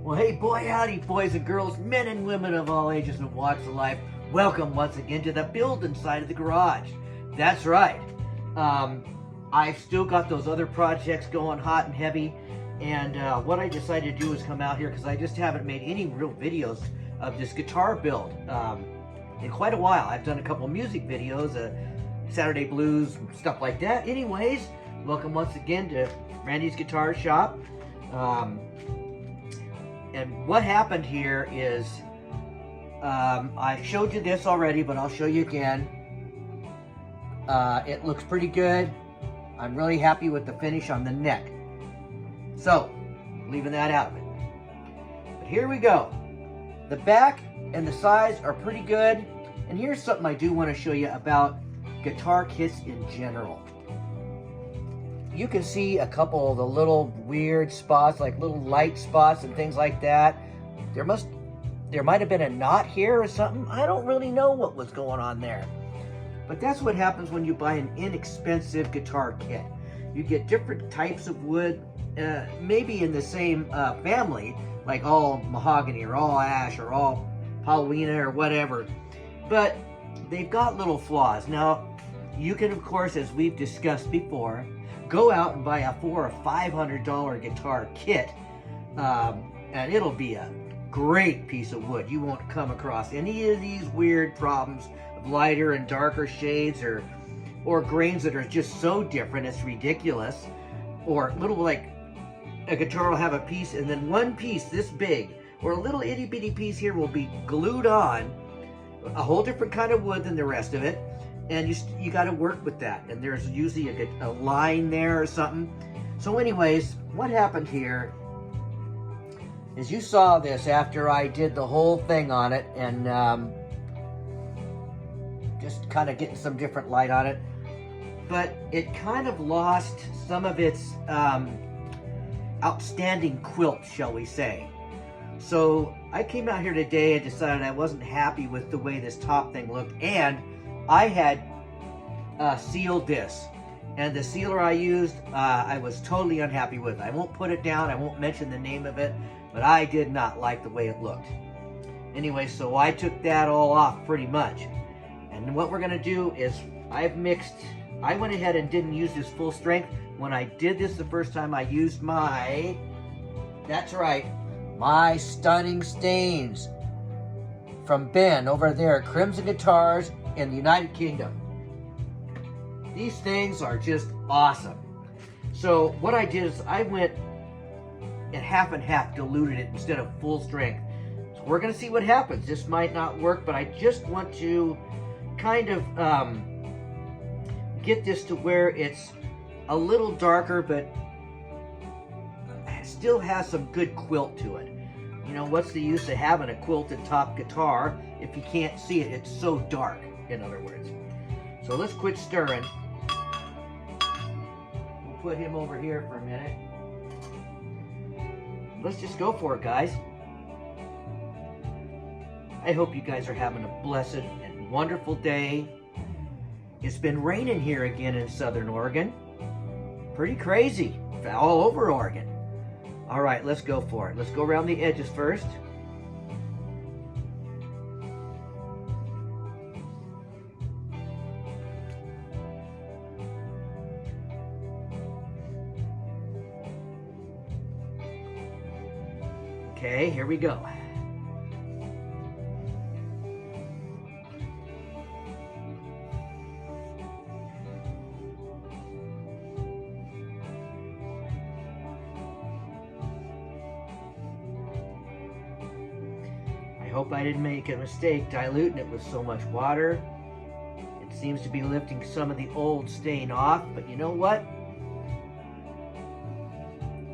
Well, hey, boy, howdy, boys and girls, men and women of all ages and walks of life. Welcome once again to the building side of the garage. That's right. I've still got those other projects going hot and heavy. And what I decided to do is come out here because I just haven't made any real videos of this guitar build in quite a while. I've done a couple music videos, Saturday Blues, stuff like that. Anyways, welcome once again to Randy's Guitar Shop. And what happened here is, I showed you this already, but I'll show you again. It looks pretty good. I'm really happy with the finish on the neck. So, leaving that out of it. But here we go. The back and the sides are pretty good. And here's something I do want to show you about guitar kits in general. You can see a couple of the little weird spots, like little light spots and things like that. There might have been a knot here or something. I don't really know what was going on there. But that's what happens when you buy an inexpensive guitar kit. You get different types of wood, maybe in the same family, like all mahogany or all ash or all paulownia or whatever. But they've got little flaws. Now, you can, of course, as we've discussed before, go out and buy a $400 or $500 guitar kit, and it'll be a great piece of wood. You won't come across any of these weird problems of lighter and darker shades or grains that are just so different it's ridiculous. Or little, like a guitar will have a piece and then one piece this big, or a little itty bitty piece here will be glued on a whole different kind of wood than the rest of it. And you got to work with that, and there's usually a line there or something. So anyways, what happened here is you saw this after I did the whole thing on it, and just kind of getting some different light on it, but it kind of lost some of its outstanding quilt, shall we say. So I came out here today and decided I wasn't happy with the way this top thing looked, and I had sealed this, and the sealer I used, I was totally unhappy with. I won't put it down, I won't mention the name of it, but I did not like the way it looked. Anyway, so I took that all off pretty much. And what we're gonna do is, I went ahead and didn't use this full strength. When I did this the first time, I used that's right, my Stunning Stains from Ben over there at Crimson Guitars in the United Kingdom. These things are just awesome. So what I did is I went at half and half, diluted it instead of full strength. So we're gonna see what happens. This might not work, but I just want to kind of get this to where it's a little darker, but still has some good quilt to it. You know, what's the use of having a quilted top guitar if you can't see it? It's so dark, in other words. So let's quit stirring. We'll put him over here for a minute. Let's just go for it, guys. I hope you guys are having a blessed and wonderful day. It's been raining here again in Southern Oregon. Pretty crazy, all over Oregon. All right, let's go for it. Let's go around the edges first. Okay, here we go. I hope I didn't make a mistake diluting it with so much water. It seems to be lifting some of the old stain off, but you know what?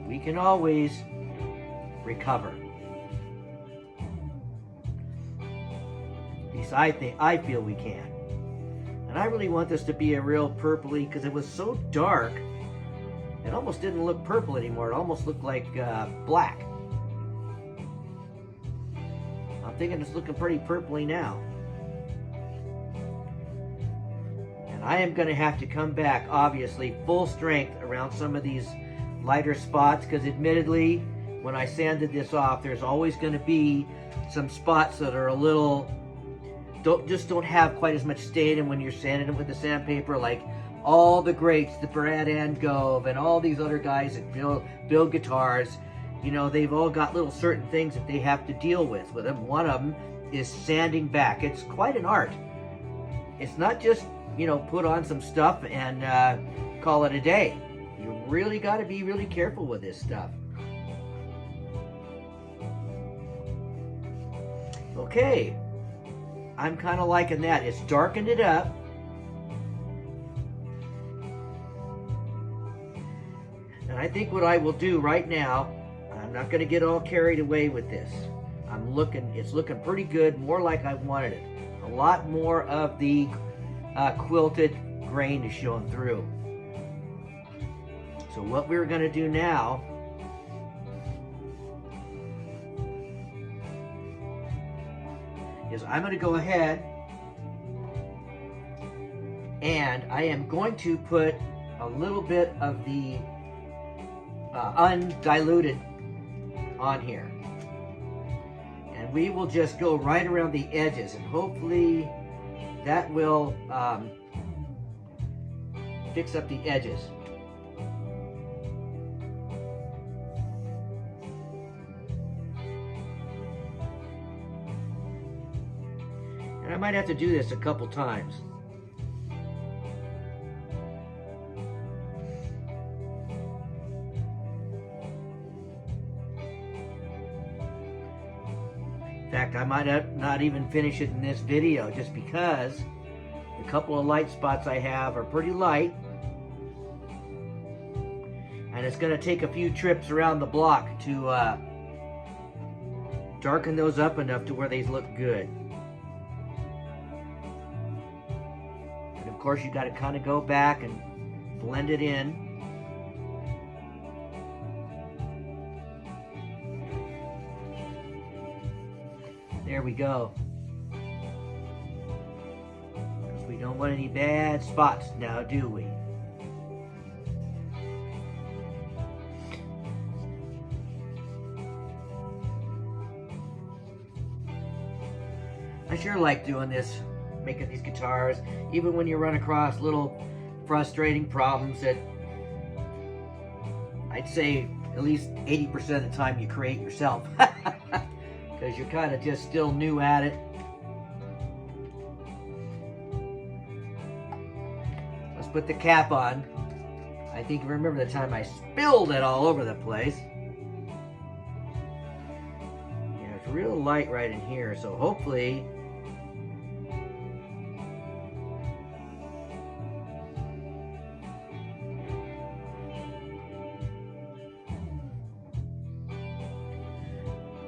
We can always recover. At least I feel we can. And I really want this to be a real purpley, because it was so dark, it almost didn't look purple anymore. It almost looked like black. I'm thinking it's looking pretty purpley now. And I am going to have to come back, obviously, full strength around some of these lighter spots, because admittedly, when I sanded this off, there's always going to be some spots that are a little, don't have quite as much stain in when you're sanding it with the sandpaper, like all the greats, the Brad Angove and all these other guys that build guitars. You know, they've all got little certain things that they have to deal with them. One of them is sanding back. It's quite an art. It's not just, you know, put on some stuff and call it a day. You really got to be really careful with this stuff. Okay, I'm kind of liking that. It's darkened it up. And I think what I will do right now, I'm not going to get all carried away with this. It's looking pretty good, more like I wanted it. A lot more of the quilted grain is showing through. So what we're going to do now is I'm going to go ahead and I am going to put a little bit of the undiluted on here. And we will just go right around the edges, and hopefully that will fix up the edges. And I might have to do this a couple times. In fact, I might not even finish it in this video, just because the couple of light spots I have are pretty light. And it's going to take a few trips around the block to darken those up enough to where they look good. And of course, you got to kind of go back and blend it in. There we go. Because we don't want any bad spots now, do we? I sure like doing this, making these guitars, even when you run across little frustrating problems that I'd say at least 80% of the time you create yourself. Because you're kind of just still new at it. Let's put the cap on. I think remember the time I spilled it all over the place. Yeah, it's real light right in here, so hopefully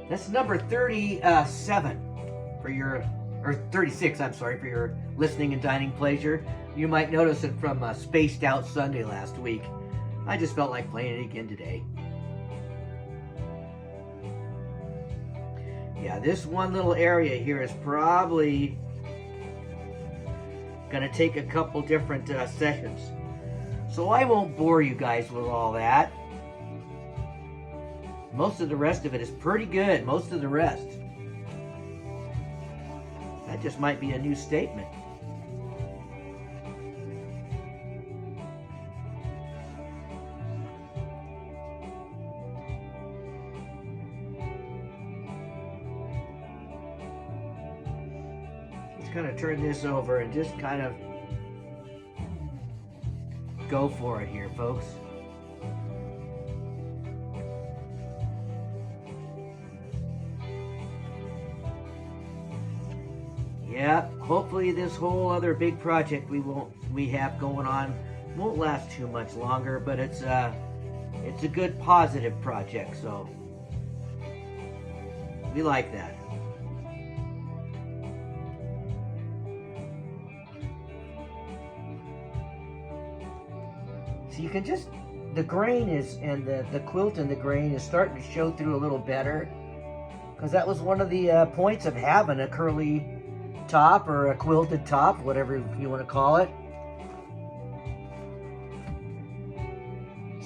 that's number 37 for your, or 36, I'm sorry, for your listening and dining pleasure. You might notice it from Spaced Out Sunday last week. I just felt like playing it again today. Yeah, this one little area here is probably gonna take a couple different sessions. So I won't bore you guys with all that. Most of the rest of it is pretty good, most of the rest. That just might be a new statement. Let's kind of turn this over and just kind of go for it here, folks. Yeah, hopefully this whole other big project we have going on won't last too much longer, but it's a good positive project, so we like that. So you can just, the grain is, and the quilt and the grain is starting to show through a little better, because that was one of the points of having a curly top or a quilted top, whatever you want to call it.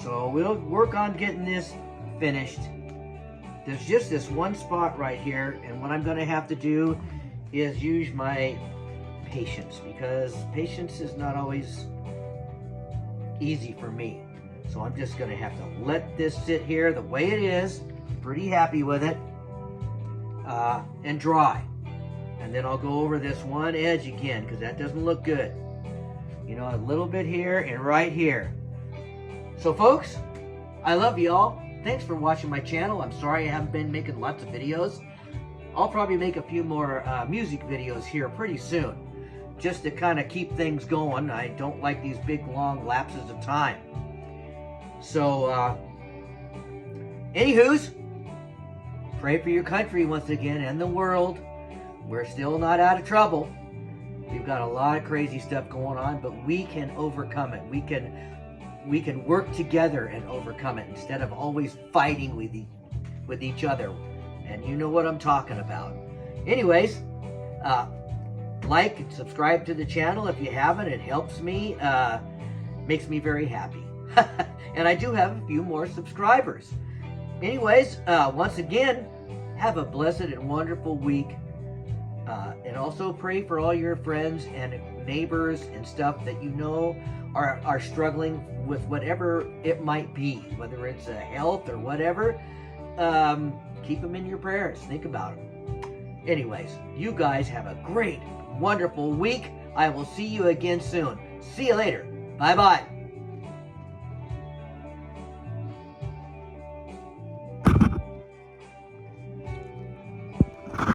So we'll work on getting this finished. there's just this one spot right here, and what I'm going to have to do is use my patience, because patience is not always easy for me. So I'm just going to have to let this sit here the way it is. Pretty happy with it. And dry. And then I'll go over this one edge again, because that doesn't look good. You know, a little bit here and right here. So folks, I love y'all. Thanks for watching my channel. I'm sorry I haven't been making lots of videos. I'll probably make a few more music videos here pretty soon, just to kind of keep things going. I don't like these big long lapses of time. So, anywho's, pray for your country once again and the world. We're still not out of trouble. We've got a lot of crazy stuff going on, but we can overcome it. We can work together and overcome it instead of always fighting with each other. And you know what I'm talking about. Anyways, like and subscribe to the channel if you haven't. It helps me, makes me very happy. And I do have a few more subscribers. Anyways, once again, have a blessed and wonderful week. And also pray for all your friends and neighbors and stuff that you know are struggling with whatever it might be, whether it's health or whatever. Keep them in your prayers. Think about them. Anyways, you guys have a great, wonderful week. I will see you again soon. See you later. Bye-bye.